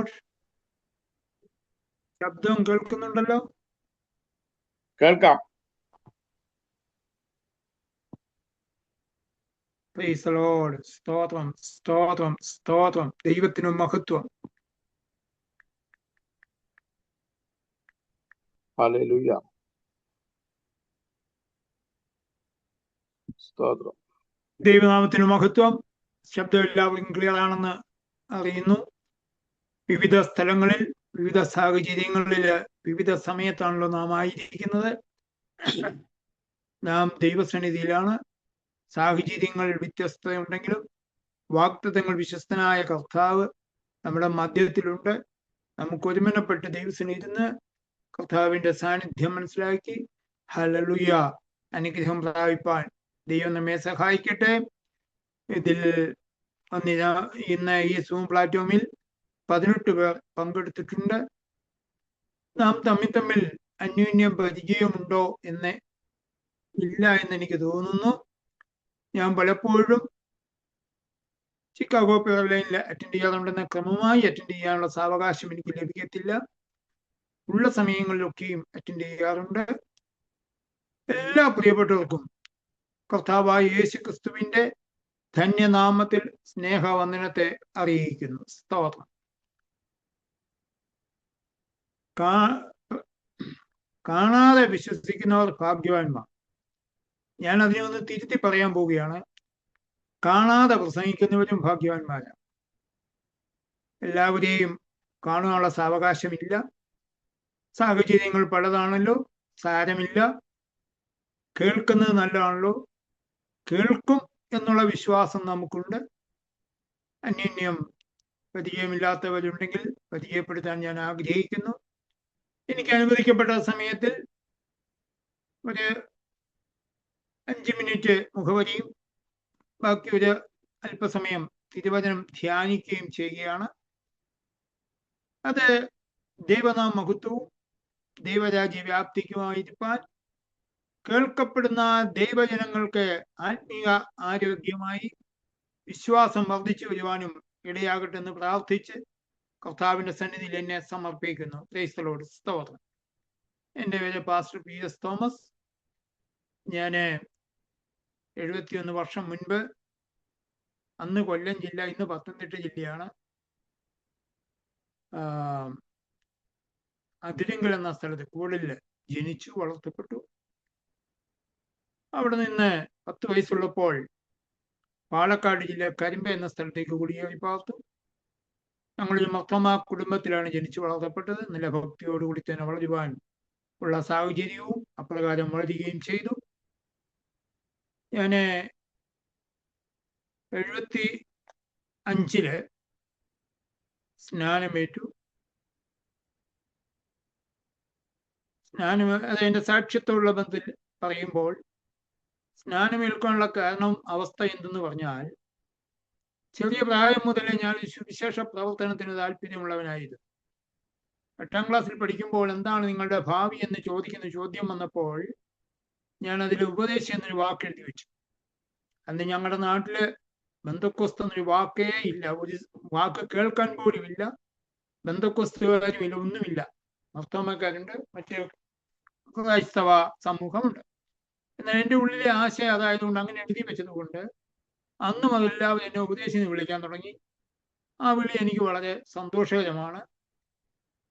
Lord. ശബ്ദം കേൾക്കുന്നുണ്ടല്ലോ? കേൾക്കാം. Price the Lord. സ്തോത്രം, സ്തോത്രം, സ്തോത്രം. ദൈവത്തിന് മഹത്വം. ഹല്ലേലൂയ. സ്തോത്രം. ദൈവനാമത്തിന് മഹത്വം. ശബ്ദം എല്ലാവർക്കും ക്ലിയർ ആണെന്ന് അറിയുന്നു. വിവിധ സ്ഥലങ്ങളിൽ, വിവിധ സാഹചര്യങ്ങളിൽ, വിവിധ സമയത്താണല്ലോ നാം ആയിരിക്കുന്നത്. നാം ദൈവസന്നിധിയിലാണ്. സാഹചര്യങ്ങൾ വ്യത്യസ്തതയുണ്ടെങ്കിലും വാഗ്ദത്തങ്ങൾ വിശ്വസ്തനായ കർത്താവ് നമ്മുടെ മധ്യത്തിലുണ്ട്. നമുക്ക് ഒരുമനപ്പെട്ട് ദൈവസന്നിധിന്ന് കർത്താവിന്റെ സാന്നിധ്യം മനസ്സിലാക്കി ഹല്ലേലൂയ അനുഗ്രഹം പ്രാപിപ്പാൻ ദൈവം നമ്മെ സഹായിക്കട്ടെ. ഇതിൽ ഇന്ന് ഈ സൂം പ്ലാറ്റ്ഫോമിൽ 18 പേർ പങ്കെടുത്തിട്ടുണ്ട്. നാം തമ്മിൽ അന്യോന്യം പരിചയമുണ്ടോ എന്ന് ഇല്ല എന്നെനിക്ക് തോന്നുന്നു. ഞാൻ പലപ്പോഴും ചിക്കാഗോ എയർലൈനിൽ അറ്റൻഡ് ചെയ്യാറുണ്ടെന്ന് ക്രമമായി അറ്റൻഡ് ചെയ്യാനുള്ള സാവകാശം എനിക്ക് ലഭിക്കത്തില്ല. ഉള്ള സമയങ്ങളിലൊക്കെയും അറ്റൻഡ് ചെയ്യാറുണ്ട്. എല്ലാ പ്രിയപ്പെട്ടവർക്കും കർത്താവായ യേശു ക്രിസ്തുവിന്റെ ധന്യനാമത്തിൽ സ്നേഹവന്ദനത്തെ അറിയിക്കുന്നു. സ്തോത്രം. കാണാതെ വിശ്വസിക്കുന്നവർ ഭാഗ്യവാന്മാർ. ഞാൻ അതിനെ ഒന്ന് തിരുത്തി പറയാൻ പോവുകയാണ്. കാണാതെ പ്രസംഗിക്കുന്നവരും ഭാഗ്യവാന്മാരാണ്. എല്ലാവരെയും കാണുവാനുള്ള സാവകാശമില്ല. സാഹചര്യങ്ങൾ പലതാണല്ലോ, സാരമില്ല. കേൾക്കുന്നത് നല്ലതാണല്ലോ. കേൾക്കും എന്നുള്ള വിശ്വാസം നമുക്കുണ്ട്. അന്യോന്യം പരിചയമില്ലാത്തവരുണ്ടെങ്കിൽ പരിചയപ്പെടുത്താൻ ഞാൻ ആഗ്രഹിക്കുന്നു. എനിക്ക് അനുവദിക്കപ്പെട്ട സമയത്തിൽ ഒരു 5 മിനിറ്റ് മുഖവരിയും ബാക്കി ഒരു അല്പസമയം തിരുവചനം ധ്യാനിക്കുകയും ചെയ്യുകയാണ്. അത് ദൈവനാമ മഹത്വവും ദൈവരാജ്യ വ്യാപ്തിക്കുമായിരിക്കാൻ കേൾക്കപ്പെടുന്ന ദൈവജനങ്ങൾക്ക് ആത്മീയ ആരോഗ്യമായി വിശ്വാസം വർദ്ധിച്ചു വരുവാനും ഇടയാകട്ടെ എന്ന് പ്രാർത്ഥിച്ച് കർത്താവിന്റെ സന്നിധിയിൽ എന്നെ സമർപ്പിക്കുന്നു. Price the Lord. സ്തോത്രം. എൻ്റെ പേര് പാസ്റ്റർ PS തോമസ്. ഞാൻ 71 വർഷം മുൻപ്, അന്ന് കൊല്ലം ജില്ല, ഇന്ന് പത്തനംതിട്ട ജില്ലയാണ്, അതിരിങ്കൽ എന്ന സ്ഥലത്ത് കൂടുതൽ ജനിച്ചു വളർത്തപ്പെട്ടു. അവിടെ നിന്ന് 10 വയസ്സുള്ളപ്പോൾ പാലക്കാട് ജില്ല കരിമ്പ എന്ന സ്ഥലത്തേക്ക് കുടിയേറി പാർത്തു. ഞങ്ങളൊരു മർത്തമാ കുടുംബത്തിലാണ് ജനിച്ചു വളർത്തപ്പെട്ടത്. നല്ല ഭക്തിയോടുകൂടി തന്നെ വളരുവാൻ ഉള്ള സാഹചര്യവും അപ്രകാരം വളരുകയും ചെയ്തു. ഞാൻ 75 സ്നാനമേറ്റു. അത് എൻ്റെ സാക്ഷ്യത്തോടുള്ള ബന്ധത്തിൽ പറയുമ്പോൾ സ്നാനമേൽക്കാനുള്ള കാരണം അവസ്ഥ എന്തെന്ന് പറഞ്ഞാൽ, ചെറിയ പ്രായം മുതലേ ഞാൻ സുവിശേഷ പ്രവർത്തനത്തിന് താല്പര്യമുള്ളവനായിരുന്നു. 8ാം ക്ലാസ്സിൽ പഠിക്കുമ്പോൾ എന്താണ് നിങ്ങളുടെ ഭാവി എന്ന് ചോദിക്കുന്ന ചോദ്യം വന്നപ്പോൾ ഞാൻ അതിൽ ഉപദേശം എന്നൊരു വാക്ക് എഴുതി വെച്ചു. അന്ന് ഞങ്ങളുടെ നാട്ടില് ബന്ധക്കോസ്ത് എന്നൊരു വാക്കേ ഇല്ല. ഒരു വാക്ക് കേൾക്കാൻ പോലും ഇല്ല. ബന്ധക്കോസ്തുകാരും ഇല്ല, ഒന്നുമില്ല. മർത്തോമക്കാരുണ്ട്, മറ്റേ ക്രൈസ്തവ സമൂഹമുണ്ട്. എന്നാൽ എൻ്റെ ഉള്ളിലെ ആശയം അതായതുകൊണ്ട് അങ്ങനെ എഴുതി വെച്ചത് കൊണ്ട് അന്ന് മുതലെല്ലാവരും എന്നെ ഉപദേശിച്ച് വിളിക്കാൻ തുടങ്ങി. ആ വിളി എനിക്ക് വളരെ സന്തോഷകരമാണ്.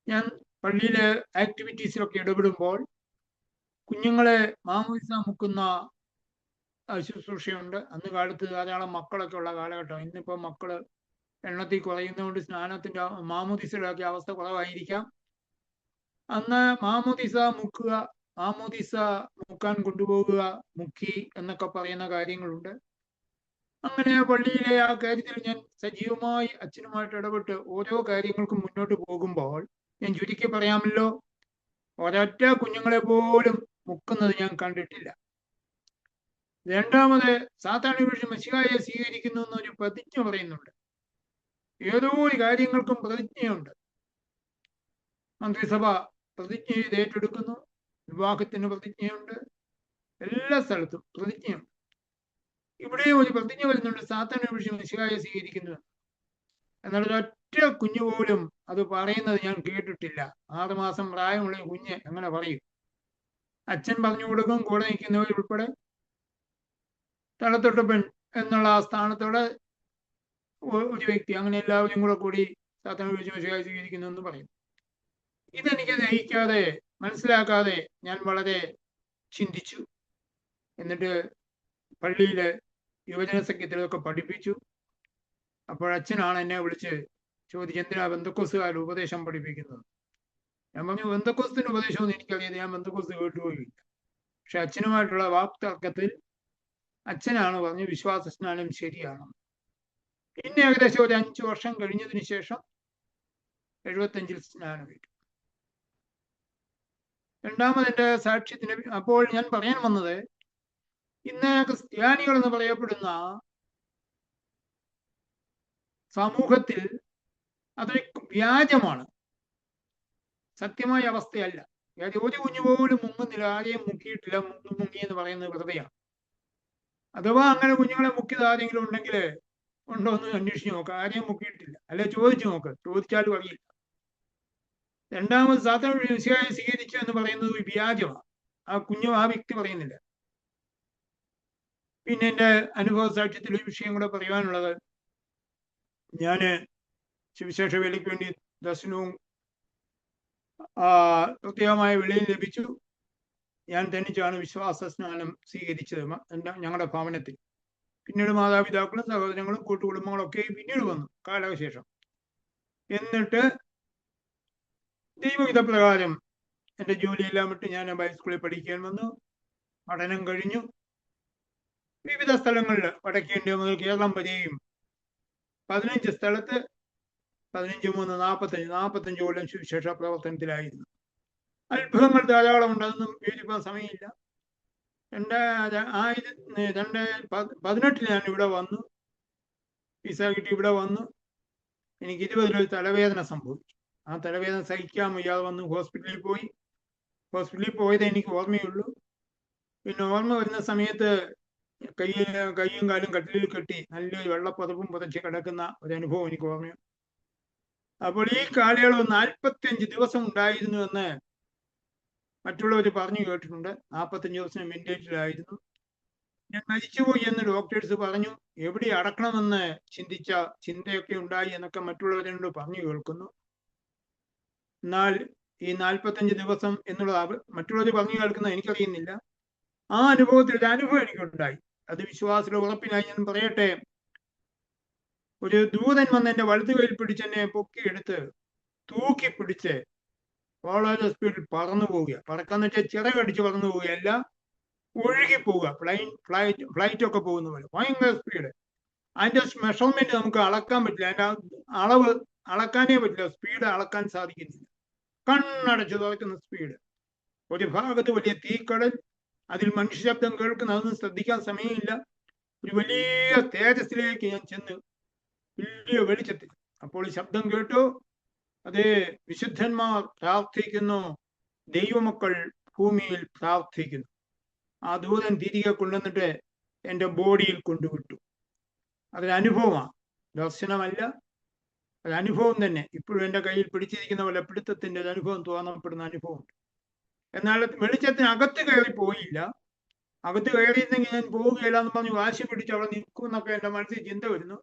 ഞാൻ പള്ളിയിലെ ആക്ടിവിറ്റീസിലൊക്കെ ഇടപെടുമ്പോൾ കുഞ്ഞുങ്ങളെ മാമോദിസ മുക്കുന്ന ശുശ്രൂഷയുണ്ട്. അന്ന് കാലത്ത് ധാരാളം മക്കളൊക്കെ ഉള്ള കാലഘട്ടം. ഇന്നിപ്പോൾ മക്കള് എണ്ണത്തിൽ കുറയുന്നതുകൊണ്ട് സ്നാനത്തിന്റെ മാമോദിസയുടെ ഒക്കെ അവസ്ഥ കുറവായിരിക്കാം. അന്ന് മാമോദിസ മുക്കുക, മാമോദിസ മുക്കാൻ കൊണ്ടുപോകുക, മുക്കി എന്നൊക്കെ പറയുന്ന കാര്യങ്ങളുണ്ട്. അങ്ങനെ പള്ളിയിലെ ആ കാര്യത്തിൽ ഞാൻ സജീവമായി അച്ഛനുമായിട്ട് ഇടപെട്ട് ഓരോ കാര്യങ്ങൾക്കും മുന്നോട്ട് പോകുമ്പോൾ ഞാൻ ചുരുക്കി പറയാമല്ലോ, ഒരൊറ്റ കുഞ്ഞുങ്ങളെ പോലും മുക്കുന്നത് ഞാൻ കണ്ടിട്ടില്ല. രണ്ടാമത്, സാത്താനെ വിളിച്ച് മെശിഹായെ സ്വീകരിക്കുന്നു എന്നൊരു പ്രതിജ്ഞ പറയുന്നുണ്ട്. ഏതോ ഒരു കാര്യങ്ങൾക്കും പ്രതിജ്ഞയുണ്ട്. മന്ത്രിസഭ പ്രതിജ്ഞ ചെയ്ത് ഏറ്റെടുക്കുന്നു. വിവാഹത്തിന് പ്രതിജ്ഞയുണ്ട്. എല്ലാ സ്ഥലത്തും പ്രതിജ്ഞയുണ്ട്. ഇവിടെ ഒരു പ്രതിജ്ഞ വരുന്നുണ്ട്, സാത്താനെ വിളിച്ച് മെശിഹായെ സ്വീകരിക്കുന്നു. എന്നാൽ ഒരൊറ്റ ഒരൊറ്റ കുഞ്ഞു പോലും അത് പറയുന്നത് ഞാൻ കേട്ടിട്ടില്ല. 6 മാസം പ്രായമുള്ള കുഞ്ഞ് അങ്ങനെ പറയും. അച്ഛൻ പറഞ്ഞു കൊടുക്കും, കൂടെ നിൽക്കുന്നവരുൾപ്പെടെ തലത്തൊട്ടപ്പൻ എന്നുള്ള ആ സ്ഥാനത്തോടെ ഒരു വ്യക്തി, അങ്ങനെ എല്ലാവരും കൂടി സാത്താൻ വിളിച്ച് സ്വീകരിക്കുന്നു എന്ന് പറയും. ഇതെനിക്ക് ദഹിക്കാതെ, മനസ്സിലാക്കാതെ ഞാൻ വളരെ ചിന്തിച്ചു. എന്നിട്ട് പള്ളിയിലെ യുവജന സഖ്യത്തിലൊക്കെ പഠിപ്പിച്ചു. അപ്പോൾ അച്ഛനാണ് എന്നെ വിളിച്ച് ചോദിച്ചു, എന്തിനാ ബന്ധക്കോസ്തുകാർ ഉപദേശം പഠിപ്പിക്കുന്നത്? ഞാൻ പറഞ്ഞു, ബന്ധക്കോസ്തിന്റെ ഉപദേശമൊന്നും എനിക്കറിയാതെ, ഞാൻ ബന്ധക്കോസ്ത് കേട്ടുപോയില്ല. പക്ഷെ അച്ഛനുമായിട്ടുള്ള വാക്തർക്കത്തിൽ അച്ഛനാണ് പറഞ്ഞു വിശ്വാസ സ്നാനം ശരിയാണ്. പിന്നെ ഏകദേശം ഒരു 5 വർഷം കഴിഞ്ഞതിന് ശേഷം 75-ൽ സ്നാനമേറ്റു. രണ്ടാമതെന്റെ സാക്ഷ്യത്തിന് അപ്പോൾ ഞാൻ പറയാൻ വന്നത്, ഇന്ന് ക്രിസ്ത്യാനികൾ എന്ന് പറയപ്പെടുന്ന സമൂഹത്തിൽ അതൊരു വ്യാജമാണ്, സത്യമായ അവസ്ഥയല്ല. ഒരു കുഞ്ഞു പോലും മുങ്ങുന്നില്ല, ആരെയും മുക്കിയിട്ടില്ല. മുങ്ങി എന്ന് പറയുന്നത് വെറുതെയാണ്. അഥവാ അങ്ങനെ കുഞ്ഞുങ്ങളെ മുക്കിയത് ആരെങ്കിലും ഉണ്ടെങ്കിൽ ഉണ്ടോ എന്ന് അന്വേഷിച്ച് നോക്കുക. ആരെയും മുക്കിയിട്ടില്ല. അല്ലെ ചോദിച്ചു നോക്ക്, ചോദിച്ചാലും അറിയില്ല. രണ്ടാമത് സാത്താൻ മിശിഹായെ സ്വീകരിച്ചു എന്ന് പറയുന്നത് വ്യാജമാണ്. ആ വ്യക്തി പറയുന്നില്ല. പിന്നെ എൻ്റെ അനുഭവ സാക്ഷ്യത്തിൽ ഒരു വിഷയം കൂടെ പറയുവാനുള്ളത്, ഞാന് സുവിശേഷ വേലയ്ക്ക് വേണ്ടി ദർശനവും പ്രത്യേകമായ വിളിയും ലഭിച്ചു. ഞാൻ തനിച്ചാണ് വിശ്വാസ സ്നാനം സ്വീകരിച്ചത് ഞങ്ങളുടെ ഭവനത്തിൽ. പിന്നീട് മാതാപിതാക്കളും സഹോദരങ്ങളും കൂട്ടുകുടുംബങ്ങളും ഒക്കെ പിന്നീട് വന്നു കാലശേഷം. എന്നിട്ട് ദൈവഹിതപ്രകാരം എൻ്റെ ജോലിയെല്ലാം വിട്ട് ഞാൻ ഹൈസ്കൂളിൽ പഠിക്കാൻ വന്നു. പഠനം കഴിഞ്ഞു. വിവിധ സ്ഥലങ്ങളിൽ വടക്കേ ഇന്ത്യ മുതൽ കേരളം വരെയും 15 സ്ഥലത്ത് 15-3-45 കൊല്ലം സുവിശേഷ പ്രവർത്തനത്തിലായിരുന്നു. അത്ഭുതങ്ങൾ ധാരാളം ഉണ്ട്, അതൊന്നും വിവരിക്കാൻ സമയമില്ല. 2018 ഞാൻ ഇവിടെ വന്നു, വിസ കിട്ടി ഇവിടെ വന്നു. എനിക്ക് 20 തലവേദന സംഭവിച്ചു. ആ തലവേദന സഹിക്കാൻ വയ്യാതെ വന്നു ഹോസ്പിറ്റലിൽ പോയി. ഹോസ്പിറ്റലിൽ പോയത് എനിക്ക് ഓർമ്മയുള്ളൂ. പിന്നെ ഓർമ്മ വരുന്ന സമയത്ത് കൈയും കാലും കട്ടിലിൽ കെട്ടി നല്ലൊരു വെള്ളപ്പതപ്പും പുതച്ച് കിടക്കുന്ന ഒരു അനുഭവം എനിക്ക് ഓർമ്മയുണ്ട്. അപ്പോൾ ഈ കാലയളവ് 45 ദിവസം ഉണ്ടായിരുന്നു എന്ന് മറ്റുള്ളവർ പറഞ്ഞു കേട്ടിട്ടുണ്ട്. 45 ദിവസം വെന്റിലേറ്ററിലായിരുന്നു. ഞാൻ മരിച്ചുപോയി എന്ന് ഡോക്ടേഴ്സ് പറഞ്ഞു. എവിടെ അടക്കണമെന്ന് ചിന്തയൊക്കെ ഉണ്ടായി എന്നൊക്കെ മറ്റുള്ളവരോട് പറഞ്ഞു കേൾക്കുന്നു. എന്നാൽ ഈ 45 ദിവസം എന്നുള്ളത് മറ്റുള്ളവർ പറഞ്ഞു കേൾക്കുന്നത് എനിക്കറിയുന്നില്ല. ആ അനുഭവത്തിൽ ഒരു അനുഭവം എനിക്കുണ്ടായി. അത് വിശ്വാസത്തിലെ ഉറപ്പിനായി ഞാൻ പറയട്ടെ. ഒരു ദൂതൻ വന്ന് എന്റെ വലതു കൈയിൽ പിടിച്ച് എന്നെ പൊക്കിയെടുത്ത് തൂക്കി പിടിച്ച് വളരെ സ്പീഡിൽ പറന്നു പോവുക. പറക്കാന്ന് വെച്ചാൽ ചിറകടിച്ച് പറന്നു പോവുകയല്ല, ഒഴുകി പോവുക. ഫ്ലൈറ്റ് ഒക്കെ പോകുന്ന പോലെ ഭയങ്കര സ്പീഡ്. അതിന്റെ മെഷർമെന്റ് നമുക്ക് അളക്കാൻ പറ്റില്ല. അതിന്റെ അളവ് അളക്കാനേ പറ്റില്ല. സ്പീഡ് അളക്കാൻ സാധിക്കുന്നില്ല. കണ്ണടച്ച് തുറക്കുന്ന സ്പീഡ്. ഒരു ഭാഗത്ത് വലിയ തീക്കടൽ, അതിൽ മനുഷ്യ ശബ്ദം കേൾക്കുന്ന, അതൊന്നും ശ്രദ്ധിക്കാൻ സമയമില്ല. ഒരു വലിയ തേജസ്സിലേക്ക് ഞാൻ ചെന്ന്, വലിയ വെളിച്ചത്തിൽ. അപ്പോൾ ശബ്ദം കേട്ടു, അത് വിശുദ്ധന്മാർ പ്രാർത്ഥിക്കുന്നു, ദൈവമക്കൾ ഭൂമിയിൽ പ്രാർത്ഥിക്കുന്നു. ആ ദൂതൻ തിരികെ കൊണ്ടുവന്നിട്ട് എൻ്റെ ബോഡിയിൽ കൊണ്ടുവിട്ടു. അതൊരനുഭവമാണ്, ദർശനമല്ല, ഒരനുഭവം തന്നെ. ഇപ്പോഴും എൻ്റെ കയ്യിൽ പിടിച്ചിരിക്കുന്ന പോലെ പിടുത്തത്തിൻ്റെ ഒരു അനുഭവം തോന്നപ്പെടുന്ന അനുഭവമുണ്ട്. എന്നാൽ വെളിച്ചത്തിനകത്ത് കയറി പോയില്ല. അകത്ത് കയറിയിരുന്നെങ്കിൽ ഞാൻ പോവുകയില്ല എന്ന് പറഞ്ഞ് വാശി പിടിച്ച് അവിടെ നിൽക്കുമെന്നൊക്കെ എൻ്റെ മനസ്സിൽ ചിന്ത വരുന്നു.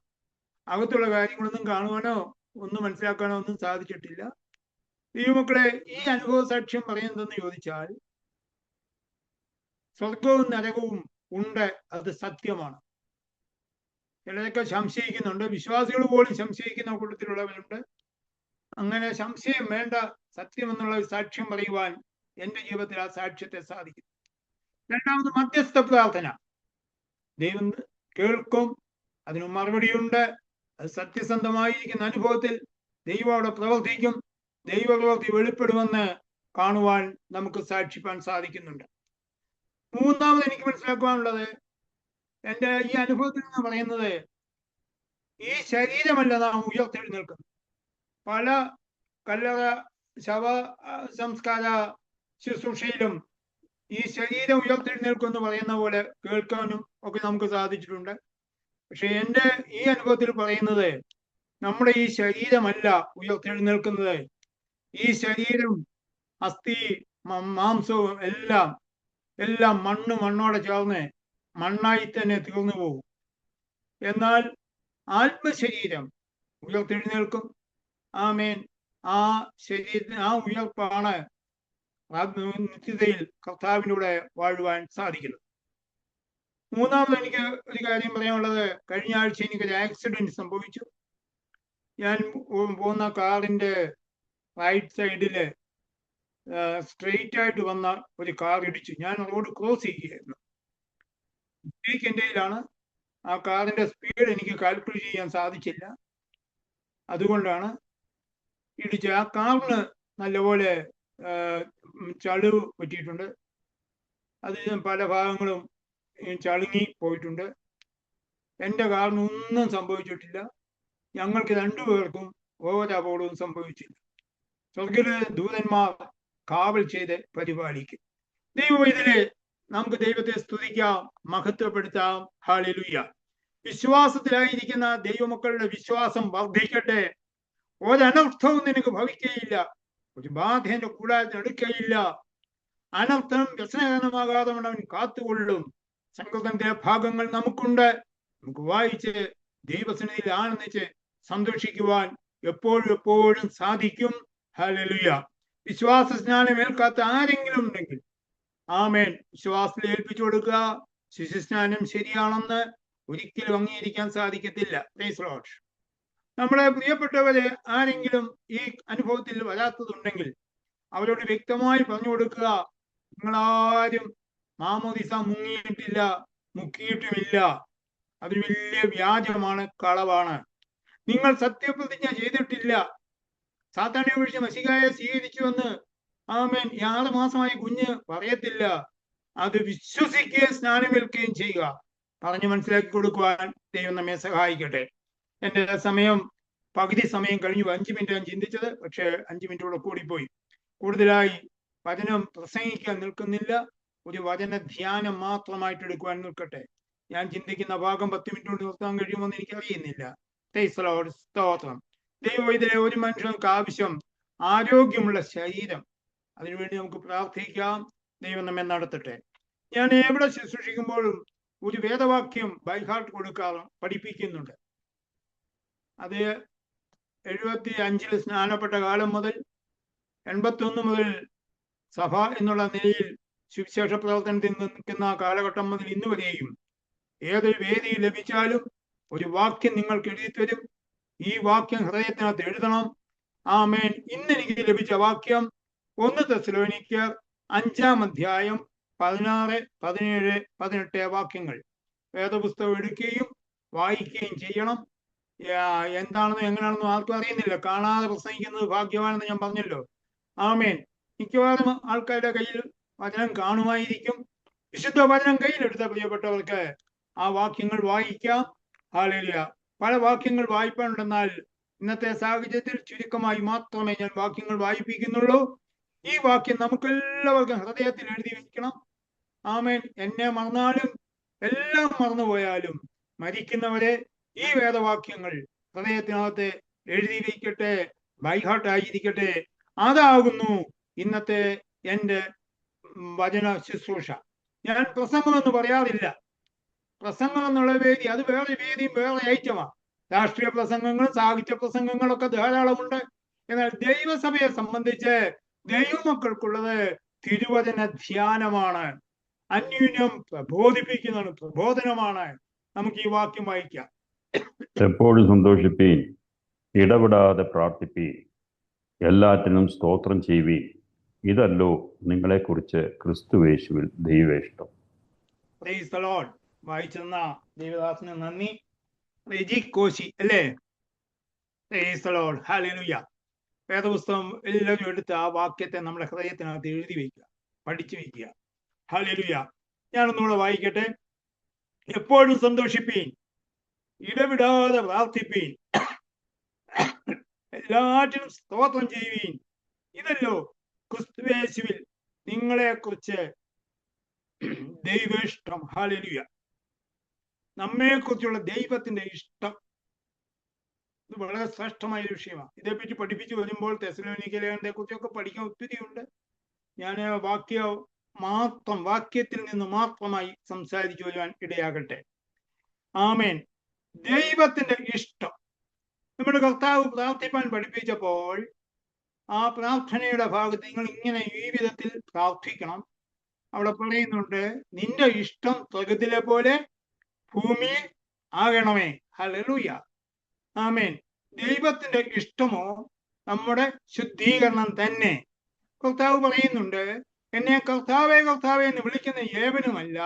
അകത്തുള്ള കാര്യങ്ങളൊന്നും കാണുവാനോ ഒന്നും മനസ്സിലാക്കാനോ ഒന്നും സാധിച്ചിട്ടില്ല. ദൈവമക്കളെ, ഈ അനുഭവ സാക്ഷ്യം പറയുന്നതെന്ന് ചോദിച്ചാൽ, സ്വർഗവും നരകവും ഉണ്ട്, അത് സത്യമാണ്. ചിലരൊക്കെ സംശയിക്കുന്നുണ്ട്. വിശ്വാസികൾ പോലും സംശയിക്കുന്ന കൂട്ടത്തിലുള്ളവരുണ്ട്. അങ്ങനെ സംശയം വേണ്ട. സത്യം എന്നുള്ള ഒരു സാക്ഷ്യം പറയുവാൻ എൻ്റെ ജീവിതത്തിൽ ആ സാക്ഷ്യത്തെ സാധിക്കും. രണ്ടാമത്, മധ്യസ്ഥ പ്രാർത്ഥന. ദൈവം കേൾക്കും, അതിന് മറുപടിയുണ്ട്. അത് സത്യസന്ധമായിരിക്കുന്ന അനുഭവത്തിൽ ദൈവം അവിടെ പ്രവർത്തിക്കും. ദൈവപ്രവൃത്തി വെളിപ്പെടുമെന്ന് കാണുവാൻ നമുക്ക് സാക്ഷിപ്പാൻ സാധിക്കുന്നുണ്ട്. മൂന്നാമത് എനിക്ക് മനസ്സിലാക്കുവാനുള്ളത്, എൻ്റെ ഈ അനുഭവത്തിൽ നിന്ന് പറയുന്നത്, ഈ ശരീരമല്ല നാം ഉയർത്തെഴുന്നേൽക്കുന്നത്. പല കല്ലറ ശവ സംസ്കാര ശുശ്രൂഷയിലും ഈ ശരീരം ഉയർത്തെഴുന്നേൽക്കുമെന്ന് പറയുന്ന പോലെ കേൾക്കാനും ഒക്കെ നമുക്ക് സാധിച്ചിട്ടുണ്ട്. പക്ഷെ എൻ്റെ ഈ അനുഭവത്തിൽ പറയുന്നത്, നമ്മുടെ ഈ ശരീരമല്ല ഉയർത്തെഴുന്നേൽക്കുന്നത്. ഈ ശരീരം, അസ്ഥി, മാംസവും എല്ലാം മണ്ണോടെ ചേർന്ന് മണ്ണായി തന്നെ തീർന്നു പോകും. എന്നാൽ ആത്മശരീരം ഉയർത്തെഴുന്നേൽക്കും. ആമേൻ. ആ ശരീരത്തിന് ആ ഉയർപ്പാണ് നിത്യതയിൽ കർത്താവിലൂടെ വാഴുവാൻ സാധിക്കുന്നത്. മൂന്നാമത് എനിക്ക് ഒരു കാര്യം പറയാനുള്ളത്, കഴിഞ്ഞ ആഴ്ച എനിക്കൊരു ആക്സിഡന്റ് സംഭവിച്ചു. ഞാൻ പോകുന്ന കാറിന്റെ റൈറ്റ് സൈഡില് സ്ട്രെയിറ്റ് ആയിട്ട് വന്ന ഒരു കാർ ഇടിച്ചു. ഞാൻ റോഡ് ക്രോസ് ചെയ്യുകയായിരുന്നു. ബ്രേക്ക് എൻ്റെ കയ്യിലാണ്. ആ കാറിന്റെ സ്പീഡ് എനിക്ക് കാൽക്കുലേറ്റ് ചെയ്യാൻ സാധിച്ചില്ല. അതുകൊണ്ടാണ് ഇടിച്ച്. ആ കാറിന് നല്ലപോലെ ചളിവ് പറ്റിയിട്ടുണ്ട്. അതിന് പല ഭാഗങ്ങളും ചളുങ്ങി പോയിട്ടുണ്ട്. എൻ്റെ കാറിന് ഒന്നും സംഭവിച്ചിട്ടില്ല. ഞങ്ങൾക്ക് രണ്ടുപേർക്കും ഒരപകടവും സംഭവിച്ചില്ല. സ്വർഗ്ഗത്തിലെ ദൂതന്മാർ കാവൽ ചെയ്ത് പരിപാലിക്കും. ദൈവവൈദ്യരെ നമുക്ക് ദൈവത്തെ സ്തുതിക്കാം, മഹത്വപ്പെടുത്താം. ഹല്ലേലൂയ. വിശ്വാസത്തിലായിരിക്കുന്ന ദൈവമക്കളുടെ വിശ്വാസം വർദ്ധിക്കട്ടെ. ഒരനർത്ഥവും നിനക്ക് ഭവിക്കുകയില്ല. ഒരു ബാധ എന്റെ കൂടാരത്തിന് എടുക്കുകയില്ല. അനർത്ഥം വ്യസനകരമാകാതെ അവൻ കാത്തുകൊള്ളും. സങ്കല്പത്തിന്റെ ഭാഗങ്ങൾ നമുക്കുണ്ട്. നമുക്ക് വായിച്ച് ദൈവസന്നിധിയിൽ ആനന്ദിച്ച് സന്തോഷിക്കുവാൻ എപ്പോഴും സാധിക്കും. ഹല്ലേലൂയ. വിശ്വാസ സ്നാനം ഏൽക്കാത്ത ആരെങ്കിലും ഉണ്ടെങ്കിൽ ആമേൻ, വിശ്വാസത്തിൽ ഏൽപ്പിച്ചു കൊടുക്കുക. ശിശുസ്നാനം ശരിയാണെന്ന് ഒരിക്കലും അംഗീകരിക്കാൻ സാധിക്കത്തില്ല. Price the Lord. നമ്മുടെ പ്രിയപ്പെട്ടവരെ ആരെങ്കിലും ഈ അനുഭവത്തിൽ വരാത്തതുണ്ടെങ്കിൽ അവരോട് വ്യക്തമായി പറഞ്ഞു കൊടുക്കുക, നിങ്ങളാരും മാമോദിസ മുങ്ങിയിട്ടില്ല, മുക്കിയിട്ടുമില്ല. അത് വലിയ വ്യാജമാണ്, കളവാണ്. നിങ്ങൾ സത്യപ്രതിജ്ഞ ചെയ്തിട്ടില്ല. സാത്താനെ ഒഴിച്ച് മശിഹായെ സ്വീകരിച്ചുവെന്ന് ആമേൻ 6 മാസമായി കുഞ്ഞ് പറയത്തില്ല. അത് വിശ്വസിക്കുകയും സ്നാനമേൽക്കുകയും ചെയ്യുക. പറഞ്ഞു മനസ്സിലാക്കി കൊടുക്കുവാൻ ദൈവം നമ്മെ സഹായിക്കട്ടെ. എൻ്റെ സമയം പകുതി സമയം കഴിഞ്ഞു. 5 മിനിറ്റ് ഞാൻ ചിന്തിച്ചത്, പക്ഷേ 5 മിനിറ്റോടെ കൂടിപ്പോയി. കൂടുതലായി വചനം പ്രസംഗിക്കാൻ നിൽക്കുന്നില്ല. ഒരു വചന ധ്യാനം മാത്രമായിട്ട് എടുക്കുവാൻ നിൽക്കട്ടെ. ഞാൻ ചിന്തിക്കുന്ന ഭാഗം 10 മിനിറ്റ് കൊണ്ട് നിർത്താൻ കഴിയുമെന്ന് എനിക്ക് അറിയുന്നില്ല. സ്തോത്രം. ദൈവവൈദ്യരെ ഒരു മനുഷ്യർക്ക് ആവശ്യം ആരോഗ്യമുള്ള ശരീരം. അതിനുവേണ്ടി നമുക്ക് പ്രാർത്ഥിക്കാം. ദൈവം നമ്മെ നടത്തട്ടെ. ഞാൻ എവിടെ ശുശ്രൂഷിക്കുമ്പോഴും ഒരു വേദവാക്യം ബൈഹാർട്ട് പഠിപ്പിക്കുന്നുണ്ട്. അത് 75 സ്നാനപ്പെട്ട കാലം മുതൽ 81 മുതൽ സഭ എന്നുള്ള നിലയിൽ സുവിശേഷ പ്രവർത്തനത്തിൽ നിൽക്കുന്ന കാലഘട്ടം മുതൽ ഇന്ന് വരെയും ഏതൊരു വേദി ലഭിച്ചാലും ഒരു വാക്യം നിങ്ങൾക്ക് എഴുതി തരും. ഈ വാക്യം ഹൃദയത്തിനകത്ത് എഴുതണം. ആമേൻ. ഇന്ന് എനിക്ക് ലഭിച്ച വാക്യം 1 തെസ്സലോനിക്കർ 5-ാം അധ്യായം 16, 17, 18 വാക്യങ്ങൾ. വേദപുസ്തകം എടുക്കുകയും വായിക്കുകയും ചെയ്യണം. എന്താണെന്നും എങ്ങനെയാണെന്നും ആർക്കും അറിയുന്നില്ല. കാണാതെ പ്രസംഗിക്കുന്നത് ഭാഗ്യവാനെന്ന് ഞാൻ പറഞ്ഞല്ലോ. ആമേൻ. മിക്കവാറും ആൾക്കാരുടെ കയ്യിൽ വചനം കാണുമായിരിക്കും. വിശുദ്ധ വചനം കയ്യിലെടുത്ത പ്രിയപ്പെട്ടവർക്ക് ആ വാക്യങ്ങൾ വായിക്കാം. ഹല്ലേലൂയ. പല വാക്യങ്ങൾ വായിപ്പാനുണ്ടെന്നാൽ ഇന്നത്തെ സാഹചര്യത്തിൽ ചുരുക്കമായി മാത്രമേ ഞാൻ വാക്യങ്ങൾ വായിപ്പിക്കുന്നുള്ളൂ. ഈ വാക്യം നമുക്കെല്ലാവർക്കും ഹൃദയത്തിൽ എഴുതി വെക്കണം. ആമേൻ. എന്നെ മറന്നാലും എല്ലാം മറന്നുപോയാലും മരിക്കുന്നവരെ ഈ വേദവാക്യങ്ങൾ ഹൃദയത്തിനകത്ത് എഴുതി വയ്ക്കട്ടെ, ബൈഹാർട്ട് ആയിരിക്കട്ടെ. അതാകുന്നു ഇന്നത്തെ എൻ്റെ വചന ശുശ്രൂഷ. ഞാൻ പ്രസംഗം എന്ന് പറയാറില്ല. പ്രസംഗം എന്നുള്ള വേദി അത് വേറെ വേദിയും വേറെ ഐറ്റമാണ്. രാഷ്ട്രീയ പ്രസംഗങ്ങളും സാഹിത്യ പ്രസംഗങ്ങളൊക്കെ ധാരാളമുണ്ട്. എന്നാൽ ദൈവസഭയെ സംബന്ധിച്ച് ദൈവമക്കൾക്കുള്ളത് തിരുവചന ധ്യാനമാണ്. അന്യോന്യം പ്രബോധിപ്പിക്കുന്നതാണ്, പ്രബോധനമാണ്. നമുക്ക് ഈ വാക്യം വായിക്കാം. എപ്പോഴും സന്തോഷിപ്പീൻ, ഇടപെടാതെ പ്രാർത്ഥിപ്പീൻ, എല്ലാറ്റിനും സ്തോത്രം ചെയ്യുവീൻ. ഇതല്ലോ നിങ്ങളെക്കുറിച്ച് ക്രിസ്തുയേശുവിൽ ദൈവേഷ്ടം. Praise the Lord. വായിച്ചെന്ന ദേവദാസന് നന്ദി. റെജി കോശി അല്ലേ? Praise the Lord. ഹല്ലേലൂയ. വേദപുസ്തകം എല്ലാവരും എടുത്ത് ആ വാക്യത്തെ നമ്മുടെ ഹൃദയത്തിനകത്ത് എഴുതി വയ്ക്കുക, പഠിച്ചു വയ്ക്കുക. ഹല്ലേലൂയ. ഞാനൊന്നുകൂടെ വായിക്കട്ടെ. എപ്പോഴും സന്തോഷിപ്പീൻ, ഇടവിടാതെ പ്രാർത്ഥിപ്പീൻ, എല്ലാറ്റിനും സ്തോത്രം ചെയ്യുവീൻ. ഇതല്ലോ ക്രിസ്തുയേശുവിൽ നിങ്ങളെക്കുറിച്ച് ദൈവേഷ്ടം. ഹല്ലേലൂയ. നമ്മെക്കുറിച്ചുള്ള ദൈവത്തിന്റെ ഇഷ്ടം. ഇത് വളരെ ശ്രേഷ്ഠമായ ഒരു വിഷയമാണ്. ഇതേപ്പറ്റി പഠിപ്പിച്ചു വരുമ്പോൾ തെസ്സലോനിക്ക ലേഖനത്തെ കുറിച്ചൊക്കെ പഠിക്കാൻ ഒത്തിരിയുണ്ട്. ഞാൻ വാക്യത്തിൽ നിന്ന് മാത്രമായി സംസാരിച്ചു വരുവാൻ ഇടയാകട്ടെ. ആമേൻ. ദൈവത്തിന്റെ ഇഷ്ടം. നമ്മുടെ കർത്താവ് പ്രാർത്ഥിപ്പാൻ പഠിപ്പിച്ചപ്പോൾ ആ പ്രാർത്ഥനയുടെ ഭാഗത്ത് നിങ്ങൾ ഇങ്ങനെ ഈ വിധത്തിൽ പ്രാർത്ഥിക്കണം. അവിടെ പറയുന്നുണ്ട്, നിന്റെ ഇഷ്ടം സ്വർഗ്ഗത്തിലെ പോലെ ഭൂമിയിൽ ആകണമേ. ഹല്ലേലൂയ. ആമേൻ. ദൈവത്തിന്റെ ഇഷ്ടമോ നമ്മുടെ ശുദ്ധീകരണം തന്നെ. കർത്താവ് പറയുന്നുണ്ട്, എന്നെ കർത്താവേ കർത്താവേ എന്ന് വിളിക്കുന്ന ഏവനുമല്ല,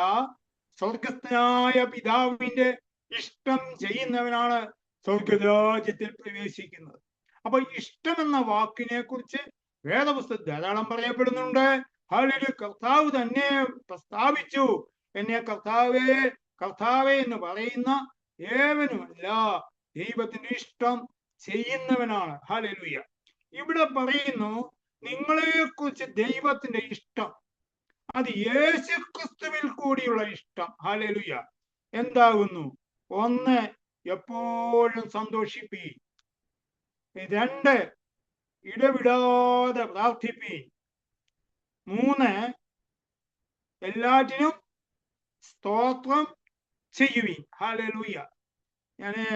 സ്വർഗസ്ഥനായ പിതാവിന്റെ ഇഷ്ടം ചെയ്യുന്നവനാണ് സ്വർഗരാജ്യത്തിൽ പ്രവേശിക്കുന്നത്. അപ്പൊ ഇഷ്ടമെന്ന വാക്കിനെ കുറിച്ച് വേദപുസ്തകത്തിൽ ധാരാളം പറയപ്പെടുന്നുണ്ട്. ഹല്ലേലൂയ. കർത്താവ് തന്നെ പ്രസ്താവിച്ചു, എന്നെ കർത്താവേ കർത്താവേ എന്ന് പറയുന്ന ഏവനുമല്ല, ദൈവത്തിന്റെ ഇഷ്ടം ചെയ്യുന്നവനാണ്. ഹല്ലേലൂയ. ഇവിടെ പറയുന്നു, നിങ്ങളെ കുറിച്ച് ദൈവത്തിന്റെ ഇഷ്ടം, അത് യേശു ക്രിസ്തുവിൽ കൂടിയുള്ള ഇഷ്ടം. ഹല്ലേലൂയ. എന്താകുന്നു? 1, എപ്പോഴും സന്തോഷിപ്പീൻ. 2, ഇടവിടാതെ പ്രാർത്ഥിപ്പീൻ. 3, എല്ലാറ്റിനും സ്തോത്രം ചെയ്യുവീൻ. ഹല്ലേലൂയ. ഞാന്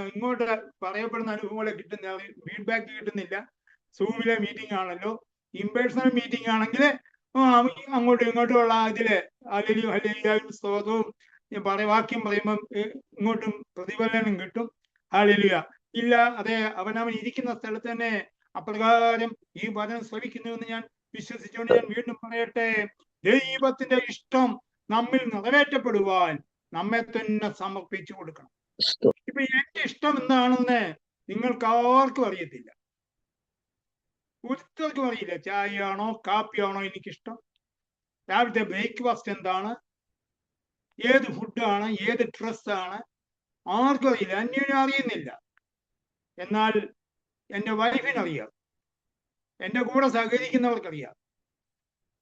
ഇങ്ങോട്ട് പറയപ്പെടുന്ന അനുഭവങ്ങളെ കിട്ടുന്ന ഫീഡ്ബാക്ക് കിട്ടുന്നില്ല. സൂമിലെ മീറ്റിംഗ് ആണല്ലോ. ഇൻപേഴ്സണൽ മീറ്റിംഗ് ആണെങ്കിൽ അങ്ങോട്ടും ഇങ്ങോട്ടുമുള്ള ഇതില് ഹല്ലേലൂയ സ്തോത്രവും വാക്യം പറയുമ്പം ഇങ്ങോട്ടും പ്രതിഫലനം കിട്ടും. ഹല്ലേലൂയ. ഇല്ല, അതെ, അവനവൻ ഇരിക്കുന്ന സ്ഥലത്ത് തന്നെ അപ്രകാരം ഈ വചനം ശ്രവിക്കുന്നുവെന്ന് ഞാൻ വിശ്വസിച്ചുകൊണ്ട് ഞാൻ വീണ്ടും പറയട്ടെ, ദൈവത്തിന്റെ ഇഷ്ടം നമ്മിൽ നിറവേറ്റപ്പെടുവാൻ നമ്മെ തന്നെ സമർപ്പിച്ചു കൊടുക്കണം. ഇപ്പൊ എന്റെ ഇഷ്ടം എന്താണെന്ന് നിങ്ങൾക്ക് ആർക്കും അറിയത്തില്ല. ഒരുത്തർക്കും അറിയില്ല. ചായയാണോ കാപ്പിയാണോ എനിക്കിഷ്ടം, രാവിലത്തെ ബ്രേക്ക്ഫാസ്റ്റ് എന്താണ്, ഏത് ഫുഡാണ്, ഏത് ഡ്രസ്സാണ്, ആർക്കും അറിയില്ല. അന്യോന്യം അറിയുന്നില്ല. എന്നാൽ എൻ്റെ വൈഫിനറിയാം, എൻ്റെ കൂടെ സഹകരിക്കുന്നവർക്കറിയാം,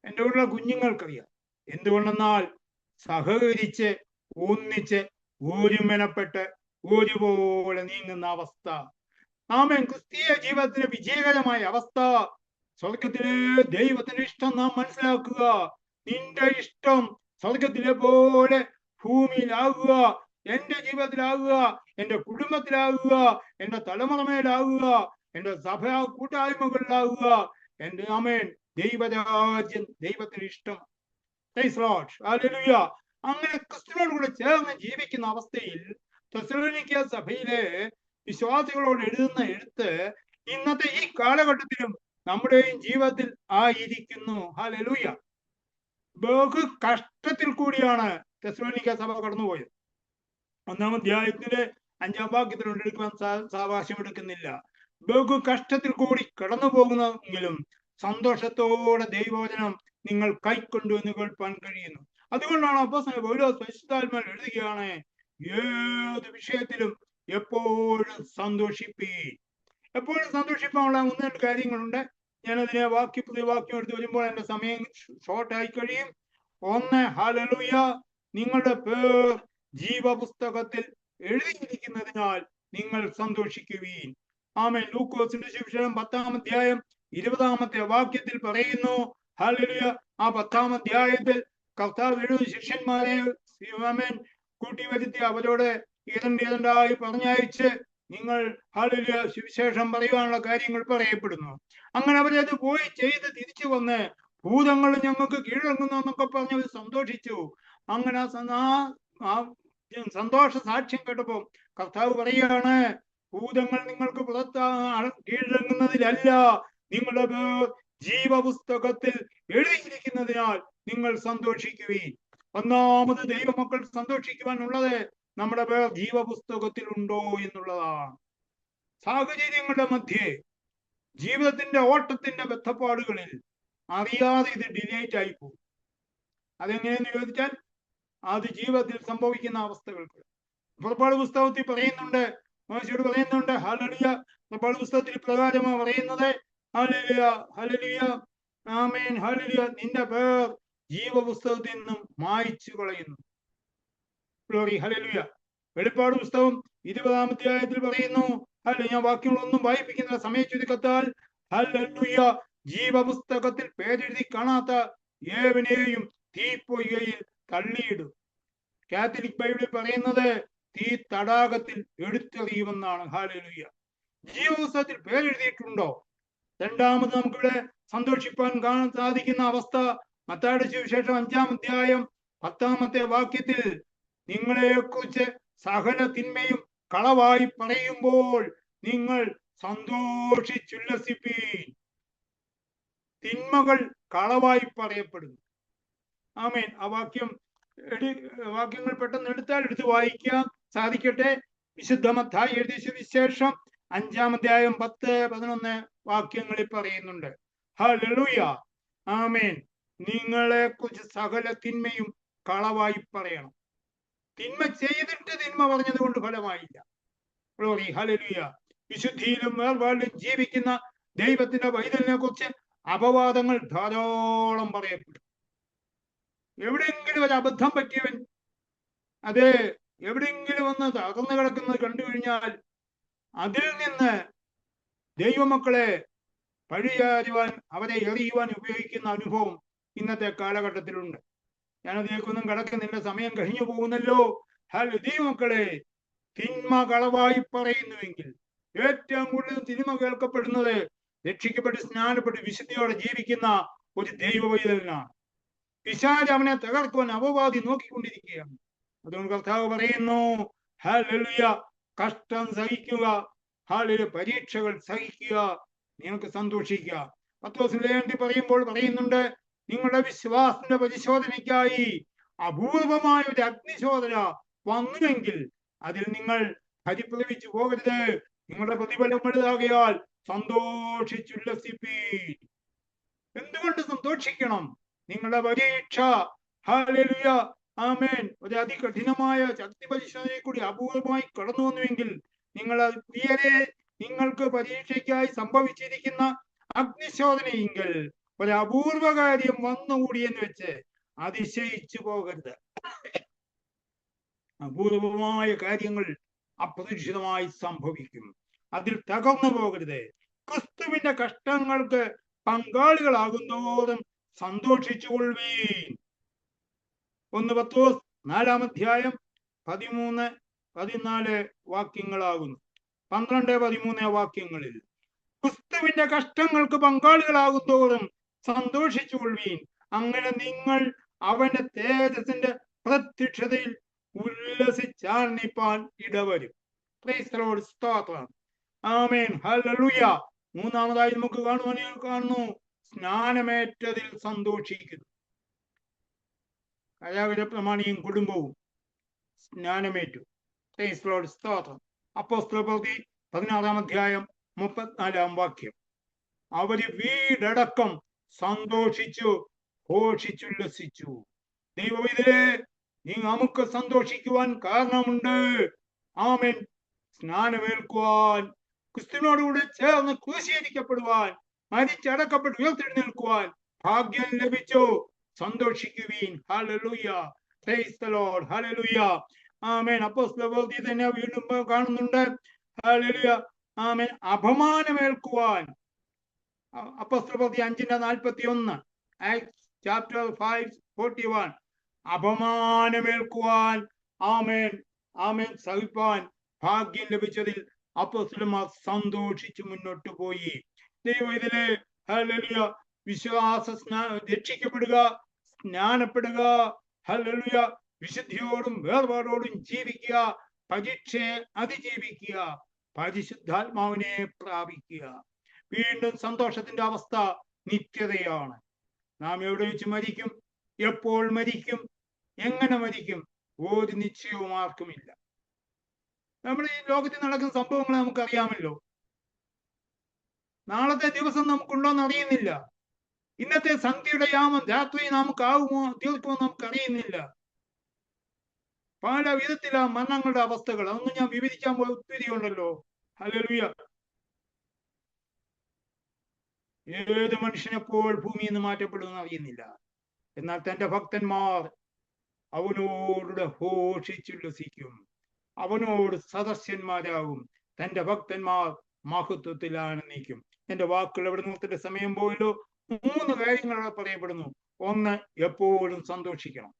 എൻ്റെ കൂടെയുള്ള കുഞ്ഞുങ്ങൾക്കറിയാം. എന്തുകൊണ്ടെന്നാൽ സഹകരിച്ച് ഒന്നിച്ച് ഒരുമനപ്പെട്ട് ഒരുപോലെ നീങ്ങുന്ന അവസ്ഥ. ആമേൻ. ക്രിസ്തീയ ജീവിതത്തിലെ വിജയകരമായ അവസ്ഥ. സ്വർഗത്തിലെ ദൈവത്തിന്റെ ഇഷ്ടം നാം മനസ്സിലാക്കുക. നിന്റെ ഇഷ്ടം സ്വർഗത്തിലെ പോലെ ഭൂമിയിലാകുക, എന്റെ ജീവിതത്തിലാകുക, എന്റെ കുടുംബത്തിലാകുക, എന്റെ തലമുറമേലാകുക, എന്റെ സഭാ കൂട്ടായ്മകളിലാകുക. എന്റെ ആമേൻ. ദൈവരാജ്യം, ദൈവത്തിന്റെ ഇഷ്ടം. ഹല്ലേലൂയ. അങ്ങനെ ക്രിസ്തുവിനോട് കൂടെ ചേർന്ന് ജീവിക്കുന്ന അവസ്ഥയിൽ തെസ്സലോനിക്ക സഭയിലെ വിശ്വാസികളോട് എഴുതുന്ന എഴുത്ത് ഇന്നത്തെ ഈ കാലഘട്ടത്തിലും നമ്മുടെയും ജീവിതത്തിൽ ആയിരിക്കുന്നു. ഹല്ലേലൂയ. ബഹു കഷ്ടത്തിൽ കൂടിയാണ് തെസ്സലോനിക്ക സഭ കടന്നുപോയത്. 1-ാം അധ്യായത്തിലെ 5-ാം വാക്യത്തിലുണ്ട്, എടുക്കുവാൻ സാവകാശം എടുക്കുന്നില്ല. ബഹു കഷ്ടത്തിൽ കൂടി കടന്നു പോകുന്നെങ്കിലും സന്തോഷത്തോടെ ദൈവവചനം നിങ്ങൾ കൈക്കൊണ്ടു എന്ന് കേൾപ്പാൻ കഴിയുന്നു. അതുകൊണ്ടാണ് അപ്പോസ്തലൻ പൗലോസ് പരിശുദ്ധാത്മാവിൽ എഴുതുകയാണ്, ഏത് വിഷയത്തിലും എപ്പോഴും സന്തോഷിപ്പീൻ. എപ്പോഴും സന്തോഷിപ്പാനുള്ള 1-2 കാര്യങ്ങളുണ്ട്. ഞാനതിനെ വാക്യം എടുത്ത് വരുമ്പോൾ എന്റെ സമയം ഷോർട്ടായി കഴിയും. 1, ഹല്ലേലൂയ, നിങ്ങളുടെ പേർ ജീവപുസ്തകത്തിൽ എഴുതിയിരിക്കുന്നതിനാൽ നിങ്ങൾ സന്തോഷിക്കുവീൻ. ആമേൻ. ലൂക്കോസിന്റെ സുവിശേഷം 10-ാം അധ്യായം 20-ാമത്തെ വാക്യത്തിൽ പറയുന്നു, ഹല്ലേലൂയ, ആ 10-ാം അധ്യായത്തിൽ കർത്താവ് 70 ശിഷ്യന്മാരെ ആമേൻ കൂട്ടി വരുത്തി അവരോട് ഏതണ്ടായി പറഞ്ഞയച്ച് നിങ്ങൾ ഹല്ലേലൂയ സുവിശേഷം പറയുവാനുള്ള കാര്യങ്ങൾ പറയപ്പെടുന്നു. അങ്ങനെ അവരത് പോയി ചെയ്ത് തിരിച്ചു വന്ന് ഭൂതങ്ങൾ ഞങ്ങൾക്ക് കീഴടങ്ങുന്നു എന്നൊക്കെ പറഞ്ഞ് അവർ സന്തോഷിച്ചു. അങ്ങനെ ആ സന്തോഷ സാക്ഷ്യം കേട്ടപ്പോ കർത്താവ് പറയുകയാണ്, ഭൂതങ്ങൾ നിങ്ങൾക്ക് കീഴടങ്ങുന്നതിലല്ല, നിങ്ങളുടെ പേർ ജീവപുസ്തകത്തിൽ എഴുതിയിരിക്കുന്നതിനാൽ നിങ്ങൾ സന്തോഷിക്കുവീൻ. ഒന്നാമത് ദൈവമക്കൾ സന്തോഷിക്കുവാനുള്ളത് നമ്മുടെ പേർ ജീവപുസ്തകത്തിൽ ഉണ്ടോ എന്നുള്ളതാണ്. സാഹചര്യങ്ങളുടെ മധ്യേ ജീവിതത്തിന്റെ ഓട്ടത്തിന്റെ ബന്ധപ്പാടുകളിൽ അറിയാതെ ഇത് ഡിലേറ്റ് ആയി പോകും. അതെങ്ങനെയെന്ന് ചോദിച്ചാൽ അത് ജീവിതത്തിൽ സംഭവിക്കുന്ന അവസ്ഥകൾക്ക് പുറപ്പാട് പുസ്തകത്തിൽ പറയുന്നുണ്ട്, മോശയോട് പറയുന്നുണ്ട്, ഹല്ലേലൂയ, പുറപ്പാട് പുസ്തകത്തിൽ പ്രകാരമാണ് പറയുന്നത്, ഹല്ലേലൂയ ഹല്ലേലൂയ ആമേൻ ഹല്ലേലൂയ, നിന്റെ പേർ ജീവപുസ്തകത്തിൽ നിന്നും മായ്ച്ചു കളയുന്നു. Glory hallelujah. വെളിപ്പാട് പുസ്തകം 20-ാം അധ്യായത്തിൽ പറയുന്നു, അല്ല ഞാൻ വാക്യങ്ങളൊന്നും വായിപ്പിക്കുന്ന സമയ ചുരുക്കത്താൽ, ഹല്ലേലൂയ, ജീവപുസ്തകത്തിൽ പേരെഴുതി കാണാത്ത ഏവനെയും തീപ്പൊയ്കയിൽ തള്ളിയിടും. കാത്തലിക് ബൈബിളിൽ പറയുന്നത് തീ തടാകത്തിൽ എടുത്തെറിയുമെന്നാണ്. ഹല്ലേലൂയ. ജീവപുസ്തകത്തിൽ പേരെഴുതിയിട്ടുണ്ടോ? രണ്ടാമത് നമുക്കിവിടെ സന്തോഷിപ്പാൻ കാണാൻ സാധിക്കുന്ന അവസ്ഥ മത്തായിയുടെ സുവിശേഷം 5-ാം അധ്യായം 10-ാമത്തെ വാക്യത്തിൽ, നിങ്ങളെക്കുറിച്ച് സകല തിന്മയും കളവായി പറയുമ്പോൾ നിങ്ങൾ സന്തോഷിച്ചുല്ലസിപ്പീൻ. തിന്മകൾ കളവായി പറയപ്പെടുന്നു. ആമേൻ. ആ വാക്യങ്ങൾ പെട്ടെന്ന് എടുത്ത് വായിക്കാൻ സാധിക്കട്ടെ. വിശുദ്ധ മത്തായി എഴുതിയ സുവിശേഷം 5-ാം അധ്യായം 10-11 വാക്യങ്ങളിൽ പറയുന്നുണ്ട്. ഹല്ലേലൂയ. ആമേൻ. നിങ്ങളെ കുറിച്ച് സകല തിന്മയും കളവായി പറയണം. തിന്മ ചെയ്തിട്ട് തിന്മ പറഞ്ഞത് കൊണ്ട് ഫലമായില്ല. ഹല്ലേലൂയ. വിശുദ്ധിയിലും വേർപാടിലും ജീവിക്കുന്ന ദൈവത്തിന്റെ വൈതലിനെ കുറിച്ച് അപവാദങ്ങൾ ധാരാളം പറയപ്പെടും. എവിടെയെങ്കിലും ഒരു അബദ്ധം പറ്റിയവൻ, അത് എവിടെയെങ്കിലും ഒന്ന് തകർന്നു കിടക്കുന്നത് കണ്ടു കഴിഞ്ഞാൽ അതിൽ നിന്ന് ദൈവമക്കളെ പഴിചാരുവാൻ, അവരെ എറിയുവാൻ ഉപയോഗിക്കുന്ന അനുഭവം ഇന്നത്തെ കാലഘട്ടത്തിലുണ്ട്. ഞാനതിലേക്കൊന്നും കടക്കുന്നില്ല, സമയം കഴിഞ്ഞു പോകുന്നല്ലോ. ദൈവമക്കളെ, തിന്മ കളവായി പറയുന്നുവെങ്കിൽ ഏറ്റവും കൂടുതൽ തിന്മ കേൾക്കപ്പെടുന്നത് രക്ഷിക്കപ്പെട്ട് സ്നാനപ്പെട്ട് വിശുദ്ധിയോടെ ജീവിക്കുന്ന ഒരു ദൈവവൈതലിനാണ്. പിശാച് അവനെ തകർക്കുവാൻ അപവാദി നോക്കിക്കൊണ്ടിരിക്കുകയാണ്. അതുകൊണ്ട് കർത്താവ് പറയുന്നു, ഹല്ലേലൂയ, കഷ്ടം സഹിക്കുക, ഹല്ലേലൂയ, പരീക്ഷകൾ സഹിക്കുക, നിങ്ങൾക്ക് സന്തോഷിക്കുക. പത്രോസിന്റെ ലേഖനത്തിൽ പറയുമ്പോൾ പറയുന്നുണ്ട്, നിങ്ങളുടെ വിശ്വാസത്തിന്റെ പരിശോധനയ്ക്കായി അപൂർവമായ ഒരു അഗ്നിശോധന വന്നുവെങ്കിൽ അതിൽ നിങ്ങൾ പരിഭ്രമിച്ചു പോകരുത്. നിങ്ങളുടെ പ്രതിഫലം വലുതാകയാൽ സന്തോഷിച്ചുല്ലസിപ്പീൻ. എന്തുകൊണ്ട് സന്തോഷിക്കണം? നിങ്ങളുടെ പരീക്ഷ, ഹല്ലേലൂയ, ആമേൻ, ഒരു അതികഠിനമായ ശക്തി പരിശോധനയിൽ കൂടി അപൂർവമായി കടന്നു വന്നുവെങ്കിൽ നിങ്ങൾ പ്രിയരെ, നിങ്ങൾക്ക് പരീക്ഷയ്ക്കായി സംഭവിച്ചിരിക്കുന്ന അഗ്നിശോധനയെങ്കിൽ ഒരു അപൂർവ കാര്യം വന്നുകൂടിയെന്ന് വെച്ച് അതിശയിച്ചു പോകരുത്. അപൂർവമായ കാര്യങ്ങൾ അപ്രതീക്ഷിതമായി സംഭവിക്കും. അതിൽ തകർന്നു പോകരുത്. ക്രിസ്തുവിന്റെ കഷ്ടങ്ങൾക്ക് പങ്കാളികളാകുന്നതോറും സന്തോഷിച്ചുകൊള്ളുവീൻ. 1 പത്രോസ് 4-ാം അധ്യായം 13-14 വാക്യങ്ങളാകുന്നു. 12-13 വാക്യങ്ങളിൽ ക്രിസ്തുവിന്റെ കഷ്ടങ്ങൾക്ക് പങ്കാളികളാകുന്നതോറും സന്തോഷിച്ചുകൊള്ളുവീൻ. അങ്ങനെ നിങ്ങൾ അവന്റെ തേജസ്സിന്റെ പ്രത്യക്ഷതയിൽ ഉല്ലസിച്ചാർണിപ്പാൻ ഇടവരും. Praise the Lord. സ്തോത്രം. ആമേൻ. ഹല്ലേലൂയ. മൂന്നാമതായി നമുക്ക് കാണുന്നു, സ്നാനമേറ്റതിൽ സന്തോഷിക്കുന്നു. കലാവിര പ്രമാണിയും കുടുംബവും സ്നാനമേറ്റു. Price the Lord. സ്തോത്രം. അപ്പോസ്തലപ്രവൃത്തി 16-ാം അധ്യായം 34-ാം വാക്യം, അവര് വീടടക്കം സന്തോഷിച്ചു ഘോഷിച്ചുല്ലസിച്ചു. ദൈവവിധേ, നമുക്ക് സന്തോഷിക്കുവാൻ കാരണമുണ്ട്. ആമേൻ. സ്നാനമേൽക്കുവാൻ, ക്രിസ്തുവിനോടുകൂടെ ചേർന്ന് ക്രൂശീകരിക്കപ്പെടുവാൻ, മരിച്ചടക്കപ്പെട്ട് ഉയർത്തെഴുന്നേൽക്കുവാൻ ഭാഗ്യം ലഭിച്ചു. സന്തോഷിക്കുവീൻ. ഹല്ലേലൂയ. Praise the Lord. ഹല്ലേലൂയ. ആമേൻ. അപ്പോസ്തലപ്രവൃത്തി തന്നെ വീണ്ടും കാണുന്നുണ്ട്. ഹല്ലേലൂയ. ആമേൻ. അപമാനമേൽക്കുവാൻ, അപ്പോസ്തലപ്രവൃത്തി 5-41, ആക്ട്സ് ചാപ്റ്റർ 5:41, അപമാനമേൽക്കുവാൻ, ആമേൻ, ആമേൻ, സഹിപ്പാൻ ഭാഗ്യം ലഭിച്ചതിൽ അപ്പോസ്തലന്മാർ സന്തോഷിച്ചു മുന്നോട്ട് പോയി. ദൈവം ഇതിലെ ഹല്ലേലൂയ, രക്ഷിക്കപ്പെടുക, സ്നാനപ്പെടുക, ഹല്ലേലൂയ, വിശുദ്ധിയോടും വേർപാടോടും ജീവിക്കുക, പരീക്ഷയെ അതിജീവിക്കുക, പരിശുദ്ധാത്മാവിനെ പ്രാപിക്കുക. വീണ്ടും സന്തോഷത്തിന്റെ അവസ്ഥ നിത്യതയാണ്. നാം എവിടെ വെച്ച് മരിക്കും, എപ്പോൾ മരിക്കും, എങ്ങനെ മരിക്കും, ഒരു നിശ്ചയവും ആർക്കുമില്ല. നമ്മൾ ഈ ലോകത്തിൽ നടക്കുന്ന സംഭവങ്ങൾ നമുക്കറിയാമല്ലോ. നാളത്തെ ദിവസം നമുക്കുണ്ടോന്ന് അറിയുന്നില്ല. ഇന്നത്തെ സന്ധ്യയുടെ യാമം രാത്രി നമുക്കാവുമോ തീർക്കുമോ നമുക്കറിയുന്നില്ല. പല വിധത്തിലാ മരണങ്ങളുടെ അവസ്ഥകൾ. അതൊന്നും ഞാൻ വിവരിക്കാൻ പോയ ഒത്തിരി ഉണ്ടല്ലോ. ഹല്ലേലൂയ. ഏത് മനുഷ്യനെപ്പോൾ ഭൂമിയിൽ നിന്ന് മാറ്റപ്പെടുമെന്ന് അറിയുന്നില്ല. എന്നാൽ തന്റെ ഭക്തന്മാർ അവനോടുകൂടെ ഘോഷിച്ചുല്ലസിക്കും. അവനോട് സദസ്യന്മാരാകും, തന്റെ ഭക്തന്മാർ മഹത്വത്തിലാണ് നീക്കും. എന്റെ വാക്കുകൾ എവിടെ നിർത്തിട്ട് സമയം പോയല്ലോ. 3 കാര്യങ്ങൾ പറയപ്പെടുന്നു. 1, എപ്പോഴും സന്തോഷിക്കണം.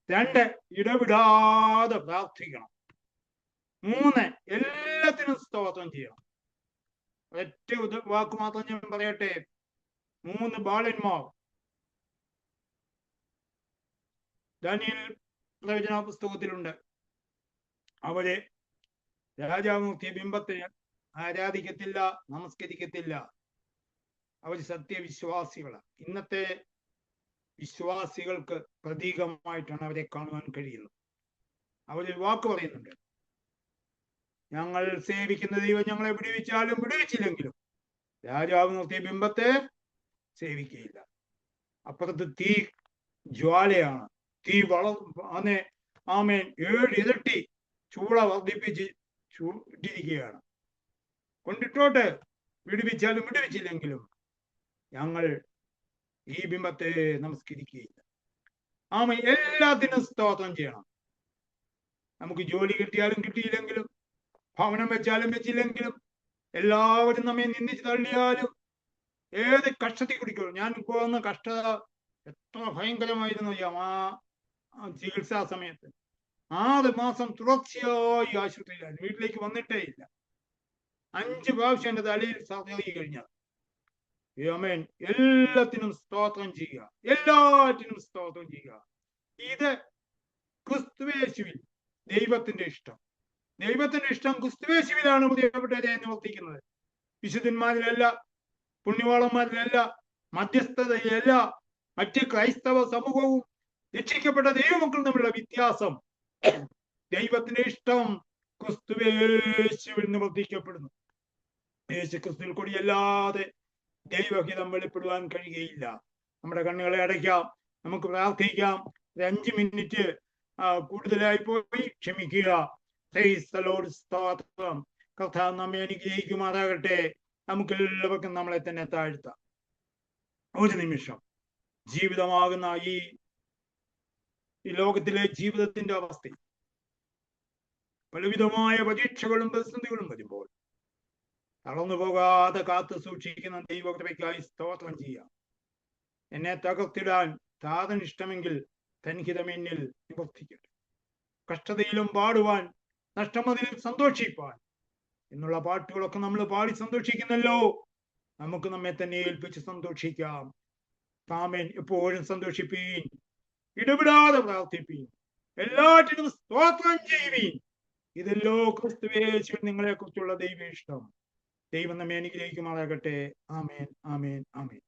2, ഇടവിടാതെ പ്രാർത്ഥിക്കണം. 3, എല്ലാത്തിനും സ്തോത്രം ചെയ്യണം. ഒറ്റ വാക്ക് മാത്രം ഞാൻ പറയട്ടെ. 3 ബാലന്മാർ ദാനിയേൽ പ്രവചന പുസ്തകത്തിലുണ്ട്. അവരെ രാജാവ് നിർത്തിയ ബിംബത്തെ ആരാധിക്കത്തില്ല, നമസ്കരിക്കത്തില്ല. അവർ സത്യവിശ്വാസികളാണ്. ഇന്നത്തെ വിശ്വാസികൾക്ക് പ്രതീകമായിട്ടാണ് അവരെ കാണുവാൻ കഴിയുന്നത്. അവരൊരു വാക്ക് പറയുന്നുണ്ട്: ഞങ്ങൾ സേവിക്കുന്ന ദൈവം ഞങ്ങളെ വിടുവിച്ചാലും വിടുവിച്ചില്ലെങ്കിലും രാജാവ് നിർത്തിയ ബിംബത്തെ സേവിക്കുകയില്ല. അപ്പുറത്ത് തീ ജ്വാലയാണ്. തീ ആമേൻ 7 ഇരട്ടി ചൂള വർദ്ധിപ്പിച്ച് ഇട്ടിരിക്കുകയാണ്. കൊണ്ടിട്ടോട്ട്, വിടുവിച്ചാലും വിടുവിച്ചില്ലെങ്കിലും ഞങ്ങൾ ഈ ബിംബത്തെ നമസ്കരിക്കുകയില്ല. ആമേൻ. എല്ലാത്തിനും സ്തോത്രം ചെയ്യണം. നമുക്ക് ജോലി കിട്ടിയാലും കിട്ടിയില്ലെങ്കിലും, ഭവനം വെച്ചാലും വെച്ചില്ലെങ്കിലും, എല്ലാവരും നമ്മെ നിന്ദിച്ച് തള്ളിയാലും, ഏത് കഷ്ടത്തിൽ കുടിക്കുള്ളൂ. ഞാൻ പോകുന്ന കഷ്ടത എത്ര ഭയങ്കരമായിരുന്നു അറിയാം. ആ ചികിത്സാ സമയത്ത് 6 മാസം തുടർച്ചയായി ആശുപത്രിയിലായിരുന്നു. വീട്ടിലേക്ക് വന്നിട്ടേ ഇല്ല. 5 പ്രാവശ്യം എന്റെ തലയിൽ സർജറി കഴിഞ്ഞത്. ആമേൻ. എല്ലാത്തിനും സ്തോത്രം ചെയ്യുക. എല്ലാറ്റിനും സ്തോത്രം ചെയ്യുക. ഇത് ക്രിസ്തുയേശുവിൽ ദൈവത്തിന്റെ ഇഷ്ടം. ദൈവത്തിന്റെ ഇഷ്ടം ക്രിസ്തുയേശുവിലാണ് പ്രിയപ്പെട്ടവരെ നിവർത്തിക്കുന്നത്. വിശുദ്ധന്മാരിലല്ല, പുണ്യവാളന്മാരിലല്ല, മധ്യസ്ഥതയിലല്ല. മറ്റ് ക്രൈസ്തവ സമൂഹവും രക്ഷിക്കപ്പെട്ട ദൈവമക്കളും തമ്മിലുള്ള വ്യത്യാസം, ദൈവത്തിന്റെ ഇഷ്ടം ക്രിസ്തുയേശുവിൽ നിവർത്തിക്കപ്പെടുന്നു. യേശു ക്രിസ്തുവിൽ കൂടിയല്ലാതെ ദൈവഹിതം വെളിപ്പെടുവാൻ കഴിയുകയില്ല. നമ്മുടെ കണ്ണുകളെ അടയ്ക്കാം, നമുക്ക് പ്രാർത്ഥിക്കാം. 5 മിനിറ്റ് കൂടുതലായി പോയി, ക്ഷമിക്കുക. സ്തോത്രം. കർത്താവ് നമ്മെ അനുഗ്രഹിക്കുമാറാകട്ടെ. നമുക്ക് എല്ലാവർക്കും നമ്മളെ തന്നെ താഴ്ത്താം. ഒരു നിമിഷം ജീവിതമാകുന്ന ഈ ലോകത്തിലെ ജീവിതത്തിന്റെ അവസ്ഥ, പലവിധമായ പരീക്ഷകളും പ്രതിസന്ധികളും വരുമ്പോൾ തളർന്നു പോകാതെ കാത്തു സൂക്ഷിക്കുന്ന ദൈവകൃപയ്ക്കായി സ്തോത്രം ചെയ്യാം. എന്നെ തകർത്തിടാൻ താതൻ ഇഷ്ടമെങ്കിൽ തൻഹിതമെന്നിൽ നിവർത്തിക്കട്ടെ. കഷ്ടതയിലും പാടുവാൻ, നഷ്ടമതിൽ സന്തോഷിപ്പാൻ എന്നുള്ള പാട്ടുകളൊക്കെ നമ്മൾ പാടി സന്തോഷിക്കുന്നല്ലോ. നമുക്ക് നമ്മെ തന്നെ ഏൽപ്പിച്ച് സന്തോഷിക്കാം. ആമേൻ. എപ്പോഴും സന്തോഷിപ്പീൻ, ഇടപെടാതെ പ്രാർത്ഥിപ്പീൻ, എല്ലാറ്റിനും സ്തോത്രം ചെയ്യുവീൻ. ഇതല്ലോ ക്രിസ്തുയേശുവിൽ നിങ്ങളെ കുറിച്ചുള്ള ദൈവ ഇഷ്ടം. ദൈവം നമ്മെ അനുഗ്രഹിക്കുമാറാകട്ടെ. ആമേൻ, ആമേൻ, ആമേൻ.